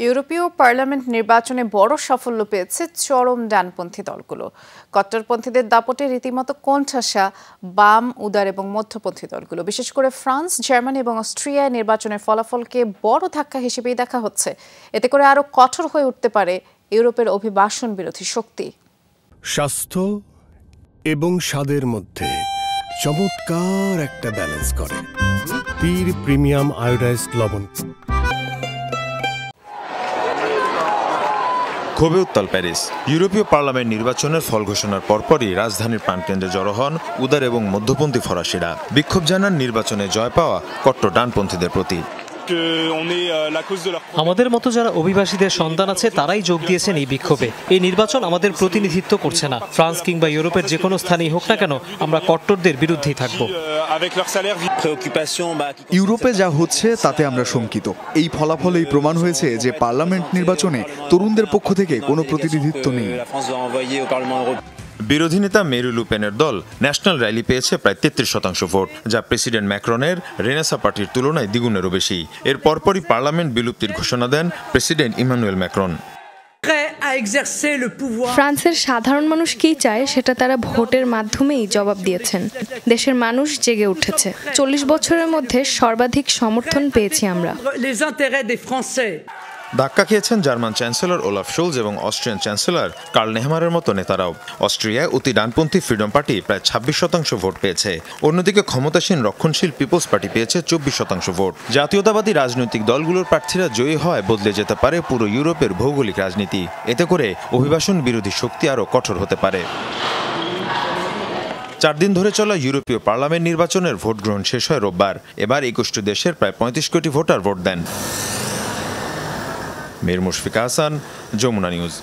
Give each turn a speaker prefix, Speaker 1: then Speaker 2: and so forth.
Speaker 1: ইউরোপীয় পার্লামেন্ট নির্বাচনে বড় সাফল্য পেয়েছে চরম ডানপন্থী দলগুলো। কট্টরপন্থীদের দাপটে রীতিমতো কোণঠাসা বাম, উদার এবং মধ্যপন্থী দলগুলো। বিশেষ করে ফ্রান্স, জার্মানি এবং অস্ট্রিয়ায় নির্বাচনের ফলাফলকে বড় ধাক্কা হিসেবেই দেখা হচ্ছে। এতে করে আরও কঠোর হয়ে উঠতে পারে ইউরোপের অভিবাসন বিরোধী শক্তি।
Speaker 2: স্বাস্থ্য এবং স্বাদের মধ্যে চমৎকার একটা ব্যালেন্স করে পীর প্রিমিয়াম আয়োডাইজড লবণ।
Speaker 3: ক্ষোভে উত্তাল প্যারিস। ইউরোপীয় পার্লামেন্ট নির্বাচনের ফল ঘোষণার পরপরই রাজধানীর প্রাণকেন্দ্রে জড়ো হন উদার এবং মধ্যপন্থী ফরাসিরা। বিক্ষোভ জানান নির্বাচনে জয় পাওয়া কট্টর ডানপন্থীদের প্রতি।
Speaker 4: আমাদের মতো যারা অভিবাসীদের সন্তান আছে তারাই যোগ দিয়েছেন এই বিক্ষোভে। এই নির্বাচন আমাদের প্রতিনিধিত্ব করছে না। ফ্রান্স কিংবা ইউরোপের যে কোনো স্থানেই হোক না কেন, আমরা কট্টরদের বিরুদ্ধেই থাকব।
Speaker 5: ইউরোপে যা হচ্ছে তাতে আমরা শঙ্কিত। এই ফলাফলেই প্রমাণ হয়েছে যে পার্লামেন্ট নির্বাচনে তরুণদের পক্ষ থেকে কোনো প্রতিনিধিত্ব নেই।
Speaker 3: বিরোধী নেতা মেরি লু পেনের দল ন্যাশনাল র্যালি পেয়েছে প্রায় 33% ভোট, যা প্রেসিডেন্ট ম্যাক্রনের রেনেসা পার্টির তুলনায় দ্বিগুণেরও বেশি। এর পরপরই পার্লামেন্ট বিলুপ্তির ঘোষণা দেন প্রেসিডেন্ট ইমানুয়েল ম্যাক্রন।
Speaker 6: ফ্রান্সের সাধারণ মানুষ কি চায় সেটা তারা ভোটের মাধ্যমেই জবাব দিয়েছেন। দেশের মানুষ জেগে উঠেছে। 40 বছরের মধ্যে সর্বাধিক সমর্থন পেয়েছি আমরা।
Speaker 3: ধাক্কা খেয়েছেন জার্মান চ্যান্সেলর ওলাফ শোলজ এবং অস্ট্রিয়ান চ্যান্সেলর কার্ল নেহমারের মতো নেতারাও। অস্ট্রিয়ায় অতি ডানপন্থী ফ্রিডম পার্টি প্রায় 26% ভোট পেয়েছে। অন্যদিকে ক্ষমতাসীন রক্ষণশীল পিপলস পার্টি পেয়েছে 24% ভোট। জাতীয়তাবাদী রাজনৈতিক দলগুলোর প্রার্থীরা জয়ী হয় বদলে যেতে পারে পুরো ইউরোপের ভৌগোলিক রাজনীতি। এতে করে অভিবাসন বিরোধী শক্তি আরও কঠোর হতে পারে। 4 দিন ধরে চলা ইউরোপীয় পার্লামেন্ট নির্বাচনের ভোট গ্রহণ শেষ হয় রোববার। এবার 21টি দেশের প্রায় 35 কোটি ভোটার ভোট দেন। মীর মুশফিকা হাসান, যমুনা নিউজ।